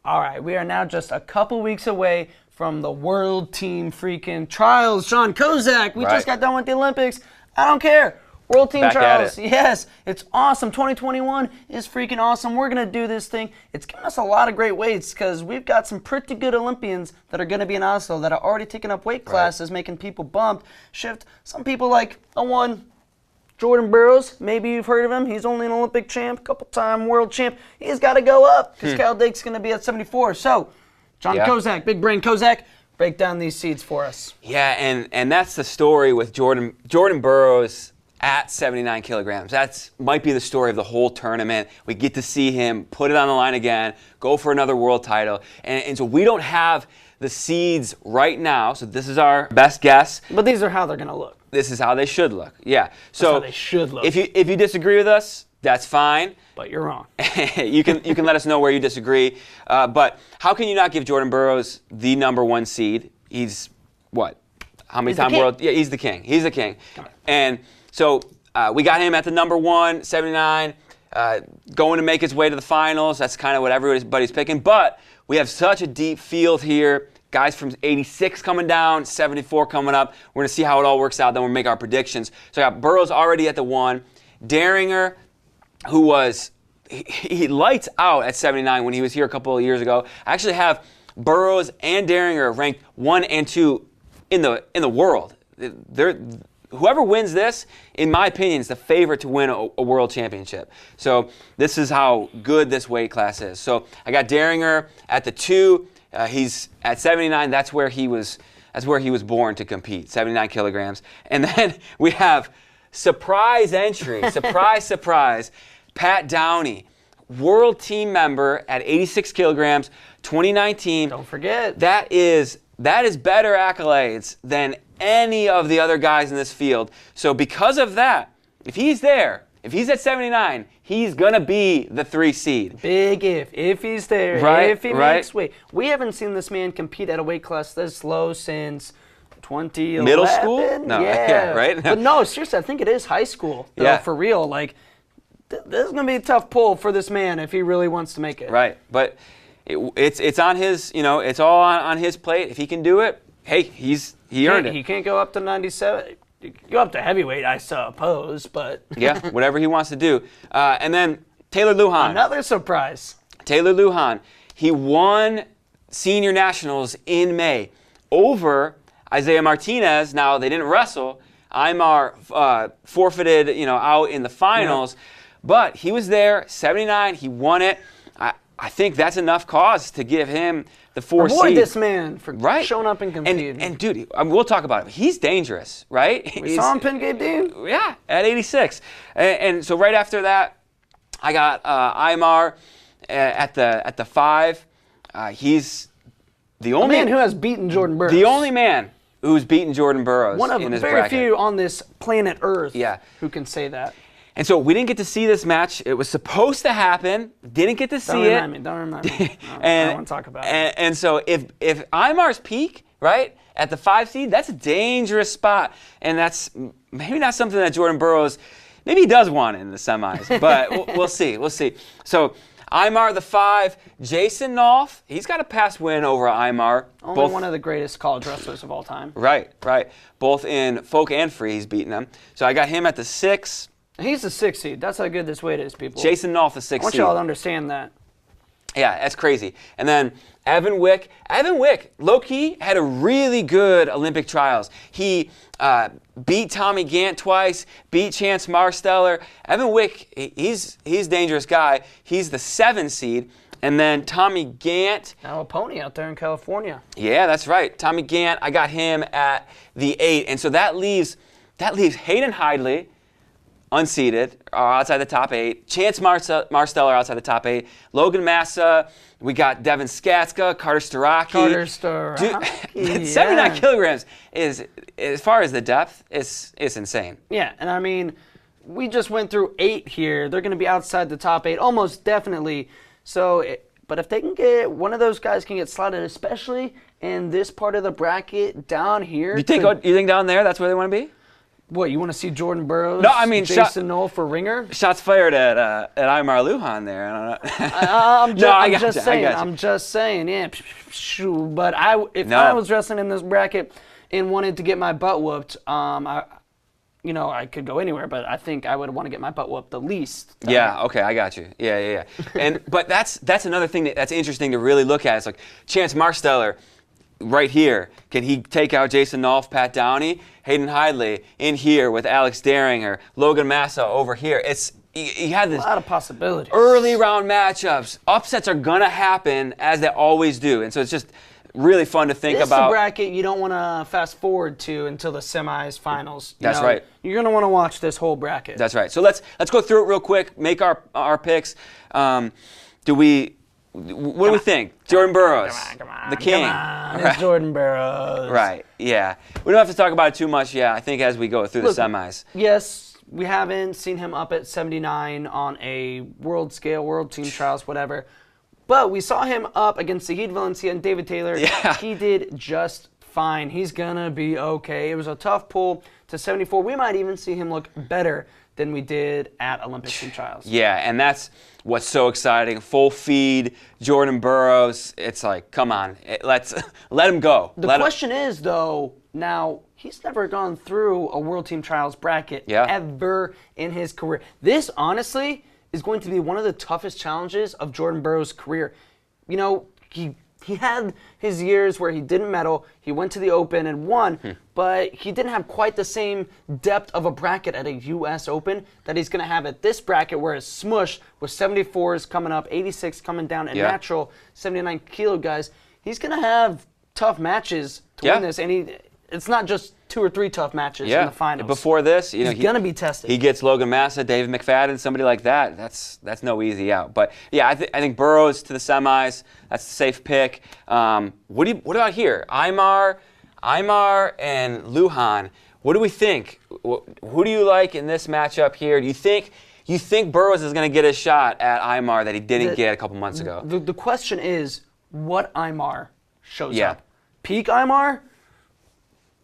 All right, we are now just a couple weeks away from the World Team freaking Trials. Jon Kozak, we just got done with the Olympics. I don't care. World Team Trials, yes, it's awesome. 2021 is freaking awesome. We're going to do this thing. It's given us a lot of great weights because we've got some pretty good Olympians that are going to be in Oslo that are already taking up weight classes, making people bump, shift. Some people like Jordan Burroughs, maybe you've heard of him. He's only an Olympic champ, couple-time world champ. He's got to go up because Cal Dake's going to be at 74. So, Jon Kozak, Big Brain Kozak, break down these seeds for us. Yeah, and that's the story with Jordan Burroughs at 79 kilograms. That might be the story of the whole tournament. We get to see him put it on the line again, go for another world title. And so we don't have the seeds right now, so this is our best guess. But these are how they're going to look. This is how they should look, yeah. So that's how they should look. If you disagree with us, that's fine. But you're wrong. you can let us know where you disagree. But how can you not give Jordan Burroughs the #1 seed? He's what? How many times world? Yeah, he's the king. He's the king. And so we got him at the #1, 79, going to make his way to the finals. That's kind of what everybody's picking. But we have such a deep field here. Guys from 86 coming down, 74 coming up. We're going to see how it all works out. Then we'll make our predictions. So I got Burroughs already at the 1. Daringer, who was, he lights out at 79 when he was here a couple of years ago. I actually have Burroughs and Daringer ranked 1 and 2 in the world. Whoever wins this, in my opinion, is the favorite to win a world championship. So this is how good this weight class is. So I got Daringer at the 2. He's at 79. That's where he was born to compete. 79 kilograms. And then we have surprise entry. Surprise. Pat Downey, world team member at 86 kilograms, 2019. Don't forget. That is better accolades than any of the other guys in this field. So because of that, if he's at 79, he's going to be the 3 seed. Big if he's there, if he makes weight. We haven't seen this man compete at a weight class this low since 2011. Middle school? No, yeah right? But no, seriously, I think it is high school, though, for real. Like, this is going to be a tough pull for this man if he really wants to make it. Right, but it's on his, it's all on his plate. If he can do it, hey, he earned it. He can't go up to 97. You can go up to heavyweight, I suppose, but... yeah, whatever he wants to do. And then Taylor Lujan. Another surprise. Taylor Lujan. He won senior nationals in May over Isaiah Martinez. Now, they didn't wrestle. Aymar forfeited, out in the finals. Yep. But he was there, 79. He won it. I think that's enough cause to give him the 4 seed. Avoid this man for showing up and competing. And dude, we'll talk about him. He's dangerous, right? We saw him pin Gabe Dean. Yeah, at 86. And so right after that, I got Aymar at the 5. He's the only man who has beaten Jordan Burroughs. The only man who's beaten Jordan Burroughs. One of in his very bracket. few on this planet Earth who can say that. And so we didn't get to see this match. It was supposed to happen. Didn't get to see it. Don't remind me. I don't want to talk about it. And so if Aymar's peak, right, at the 5 seed, that's a dangerous spot. And that's maybe not something that Jordan Burroughs, maybe he does want in the semis. But we'll see. We'll see. So Aymar the 5. Jason Nolf, he's got a past win over Aymar. Only one of the greatest college wrestlers of all time. Right. Both in folk and free, he's beaten them. So I got him at the 6. He's the 6 seed. That's how good this weight is, people. Jason Nolf, the 6 seed. I want y'all to understand that. Yeah, that's crazy. And then Evan Wick. Evan Wick, low-key, had a really good Olympic trials. He beat Tommy Gant twice, beat Chance Marsteller. Evan Wick, he's a dangerous guy. He's the 7 seed. And then Tommy Gant. Now a pony out there in California. Yeah, that's right. Tommy Gant, I got him at the 8. And so that leaves Hayden Hidley, unseeded, outside the top 8. Chance Marsteller outside the top 8. Logan Massa. We got Devin Skatska, Carter Starocki. Dude, 79 kilograms is, as far as the depth, it's insane. Yeah, and I mean, we just went through 8 here. They're going to be outside the top 8, almost definitely. So, but if they can get, one of those guys can get slotted, especially in this part of the bracket down here. You think down there, that's where they want to be? What, you want to see Jordan Burroughs? No, I mean Jason Knoll for ringer? Shots fired at Imar Lujan there. I don't know. I'm just saying. Yeah. But if I was wrestling in this bracket and wanted to get my butt whooped, I could go anywhere, but I think I would want to get my butt whooped the least. Yeah, okay, I got you. Yeah. But that's another thing that's interesting to really look at. It's like Chance Marsteller right here. Can he take out Jason Nolf, Pat Downey, Hayden Hidley in here with Alex Daringer, Logan Massa over here? He had this a lot of possibilities. Early round matchups. Upsets are gonna happen as they always do, and so it's just really fun to think about. This is a bracket you don't want to fast forward to until the semis, finals. That's right. You're gonna want to watch this whole bracket. That's right. So let's go through it real quick. Make our picks. What do we think? Jordan Burroughs, the king. It's Jordan Burroughs. Right. Yeah. We don't have to talk about it too much. Yeah. I think as we go through the semis. Yes, we haven't seen him up at 79 on a world scale, world team trials, whatever. But we saw him up against Zahid Valencia and David Taylor. Yeah. He did just fine. He's gonna be okay. It was a tough pull to 74. We might even see him look better than we did at Olympic team trials. Yeah, and that's what's so exciting. Full feed, Jordan Burroughs. It's like, come on, let him go. The question is, though, now he's never gone through a World Team Trials bracket ever in his career. This, honestly, is going to be one of the toughest challenges of Jordan Burroughs' career. You know, he had his years where he didn't medal. He went to the Open and won, but he didn't have quite the same depth of a bracket at a U.S. Open that he's going to have at this bracket, where it's smushed with 74s coming up, 86 coming down, and natural 79 kilo guys. He's going to have tough matches to win this, and it's not just 2 or 3 tough matches in the finals. Before this, he's going to be tested. He gets Logan Massa, David McFadden, somebody like that. That's no easy out. But yeah, I think Burroughs to the semis. That's a safe pick. What about here? Imar and Lujan. What do we think? Who do you like in this matchup here? Do you think Burroughs is going to get a shot at Imar that he didn't get a couple months ago? The question is, what Imar shows up? Peak Imar?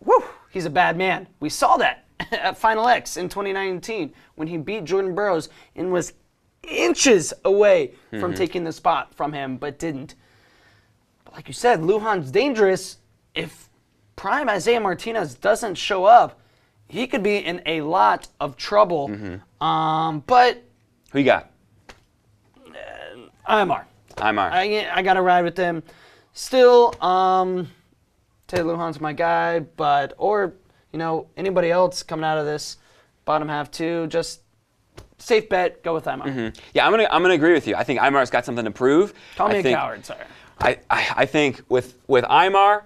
Woo! He's a bad man. We saw that at Final X in 2019 when he beat Jordan Burroughs and was inches away from taking the spot from him, but didn't. But like you said, Lujan's dangerous. If prime Isaiah Martinez doesn't show up, he could be in a lot of trouble. But who you got? Imar. I got to ride with them. Still, Taylor Lujan's my guy, or anybody else coming out of this bottom half too. Just safe bet, go with Imar. Yeah, I'm gonna agree with you. I think Imar's got something to prove. Call me a coward, sorry. I think with Imar,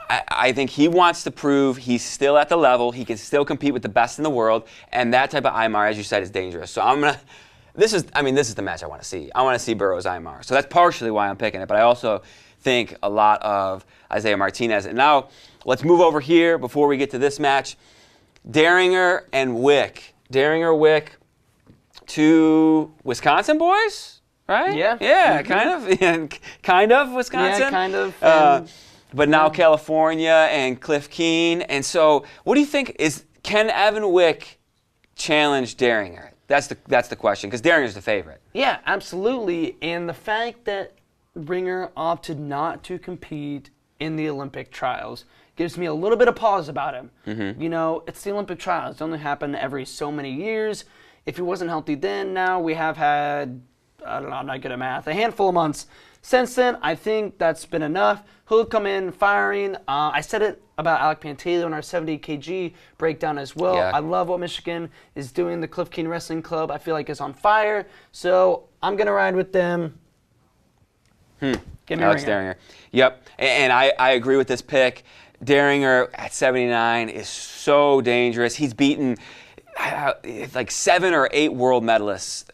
I think he wants to prove he's still at the level. He can still compete with the best in the world, and that type of Imar, as you said, is dangerous. So this is the match I want to see. I want to see Burroughs Imar. So that's partially why I'm picking it, but I also think a lot of Isaiah Martinez. And now let's move over here before we get to this match. Daringer and Wick. Daringer-Wick, 2 Wisconsin boys, right? Yeah. Kind of Wisconsin. Yeah, kind of. But now California and Cliff Keen. And so what do you think can Evan Wick challenge Daringer? That's the question, because Daringer's the favorite. Yeah, absolutely. And the fact that Ringer opted not to compete in the Olympic trials gives me a little bit of pause about him. It's the Olympic trials. It only happen every so many years. If he wasn't healthy then, now we have had, I don't know, I'm not good at math, a handful of months since then. I think that's been enough. He'll come in firing. I said it about Alec Pantaleo in our 70 kg breakdown as well. Yeah. I love what Michigan is doing. The Cliff Keen Wrestling Club, I feel like, is on fire. So I'm going to ride with them. Give me Alex Ringer. Daringer. Yep, and I agree with this pick. Daringer at 79 is so dangerous. He's beaten like 7 or 8 world medalists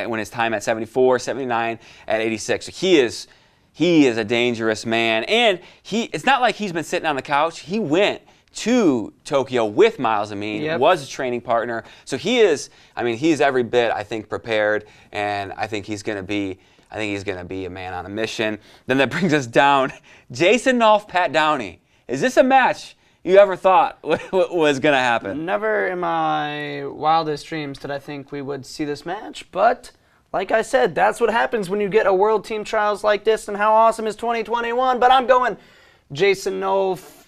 when his time at 74, 79, at 86. So he is a dangerous man, and it's not like he's been sitting on the couch. He went to Tokyo with Miles Amin, was a training partner. So he's every bit, I think, prepared, and I think he's going to be a man on a mission. Then that brings us down. Jason Nolf, Pat Downey. Is this a match you ever thought was going to happen. Never in my wildest dreams did I think we would see this match, but like I said, that's what happens when you get a World Team Trials like this, and how awesome is 2021, but I'm going Jason Nolf.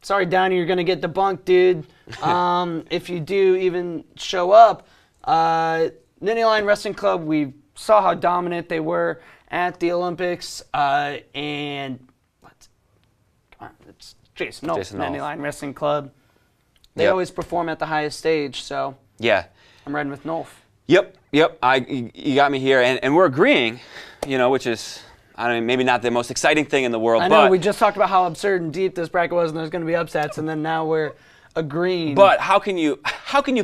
Sorry, Downey, you're going to get debunked, dude. If you do even show up. Ninny Line Wrestling Club, we saw how dominant they were at the Olympics, and come on, it's Jason Nolf, Ninny Line Wrestling Club. They always perform at the highest stage, so yeah, I'm riding with Nolf. Yep. You got me here, and we're agreeing, which is, I don't know, maybe not the most exciting thing in the world. I know, we just talked about how absurd and deep this bracket was, and there's going to be upsets, and then now we're agreeing. But how can you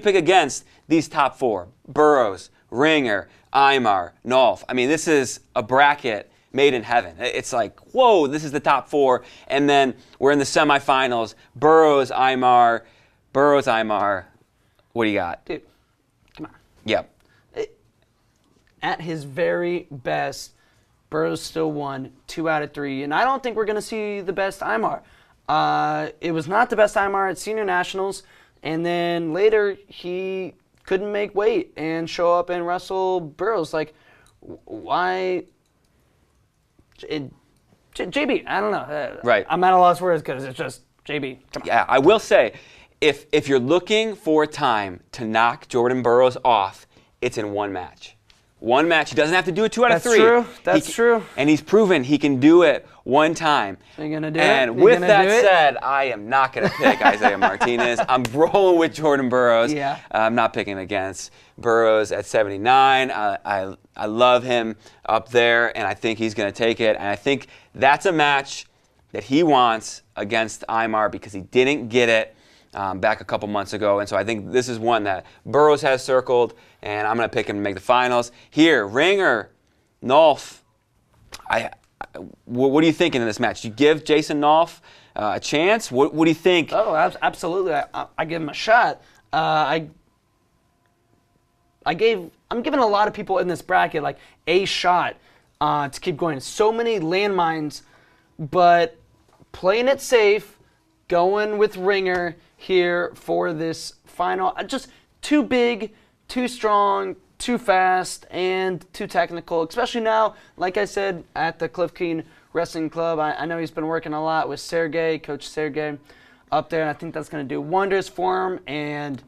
pick against these top four? Burroughs, Ringer, Aymar, Nolf. I mean, this is a bracket made in heaven. It's like, whoa, this is the top four, and then we're in the semifinals. Burroughs, Aymar. What do you got? Dude, come on. Yep. At his very best, Burroughs still won 2 out of 3, and I don't think we're going to see the best Aymar. It was not the best Aymar at Senior Nationals, and then later he couldn't make weight and show up and wrestle Burroughs. Like, why? JB, I don't know. Right. I'm at a loss for words because it's just JB. Come on. Yeah, I will say, if you're looking for a time to knock Jordan Burroughs off, it's in one match. One match. He doesn't have to do it 2 out of 3. That's true. And he's proven he can do it one time. Are you going to do it? And with that said, I am not going to pick Isaiah Martinez. I'm rolling with Jordan Burroughs. Yeah. I'm not picking against Burroughs at 79. I love him up there, and I think he's going to take it. And I think that's a match that he wants against Aymar because he didn't get it back a couple months ago. And so I think this is one that Burroughs has circled, and I'm going to pick him to make the finals. Here, Ringer, Nolf. What are you thinking in this match? Do you give Jason Nolf a chance? What do you think? Oh, absolutely. I give him a shot. I'm giving a lot of people in this bracket like a shot to keep going. So many landmines, but playing it safe, going with Ringer here for this final. Just too big, too strong, too fast, and too technical, especially now, like I said, at the Cliff Keen Wrestling Club. I know he's been working a lot with Sergey, Coach Sergey, up there, and I think that's going to do wonders for him and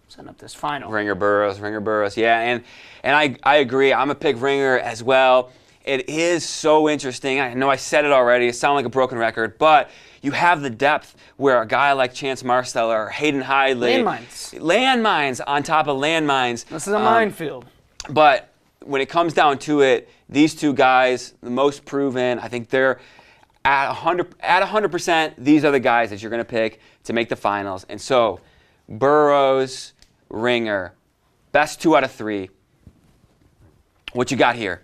set up this final. Ringer Burroughs, yeah, and I agree. I'm going to pick Ringer as well. It is so interesting. I know I said it already. It sounds like a broken record, but you have the depth where a guy like Chance Marsteller or Hayden Hidley. Landmines on top of landmines. This is a minefield. But when it comes down to it, these two guys, the most proven, I think they're at 100%, these are the guys that you're going to pick to make the finals. And so, Burroughs, Ringer, best 2 out of 3. What you got here?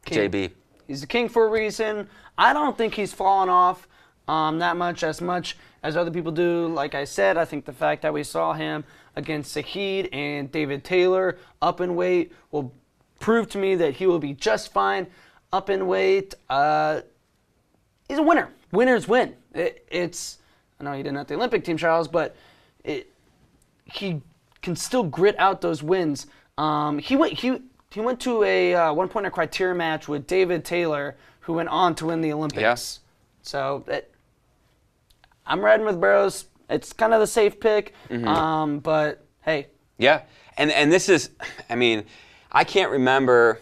King. JB. He's the king for a reason. I don't think he's fallen off that much as other people do. Like I said, I think the fact that we saw him against Saheed and David Taylor up in weight will prove to me that he will be just fine up in weight. He's a winner. Winners win. It's I know he didn't have the Olympic team trials, but he can still grit out those wins. He went to a one-pointer criteria match with David Taylor, who went on to win the Olympics. Yes. So I'm riding with Burroughs. It's kind of the safe pick, but hey. Yeah, and this is, I mean, I can't remember,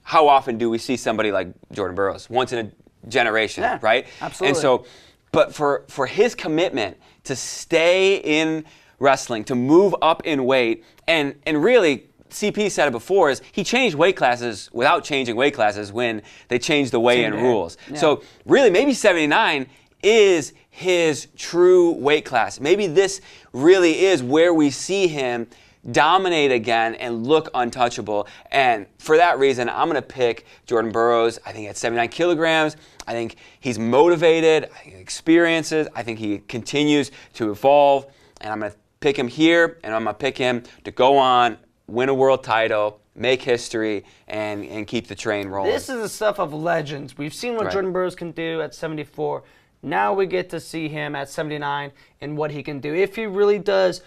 how often do we see somebody like Jordan Burroughs? Once in a generation, right? Absolutely. And so, but for his commitment to stay in wrestling, to move up in weight, and really, CP said it before, is he changed weight classes without changing weight classes when they changed the weigh-in rules. Yeah. So really, maybe 79 is his true weight class. Maybe this really is where we see him dominate again and look untouchable. And for that reason, I'm going to pick Jordan Burroughs. I think at 79 kilograms, I think he's motivated, I think he experiences, I think he continues to evolve. And I'm going to pick him here, and I'm going to pick him to go on, win a world title, make history, and keep the train rolling. This is the stuff of legends. We've seen what Jordan Burroughs can do at 74. Now we get to see him at 79 and what he can do. If he really does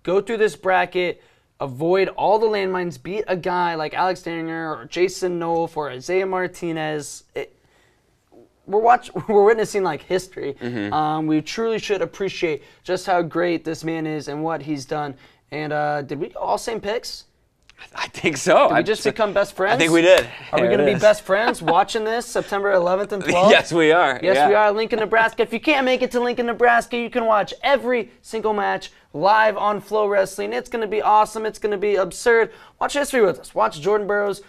go through this bracket, avoid all the landmines, beat a guy like Alex Daniel or Jason Nolf or Isaiah Martinez, we're witnessing like history. We truly should appreciate just how great this man is and what he's done. And did we all same picks? I think so. Did we just become best friends? I think we did. Are we going to be best friends watching this September 11th and 12th? Yes, we are. Yes, we are. Lincoln, Nebraska. If you can't make it to Lincoln, Nebraska, you can watch every single match live on FloWrestling. It's going to be awesome. It's going to be absurd. Watch history with us. Watch Jordan Burroughs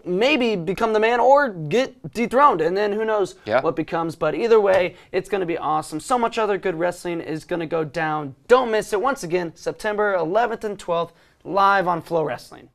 maybe become the man or get dethroned, and then who knows what becomes. But either way, it's going to be awesome. So much other good wrestling is going to go down. Don't miss it. Once again, September 11th and 12th, live on FloWrestling.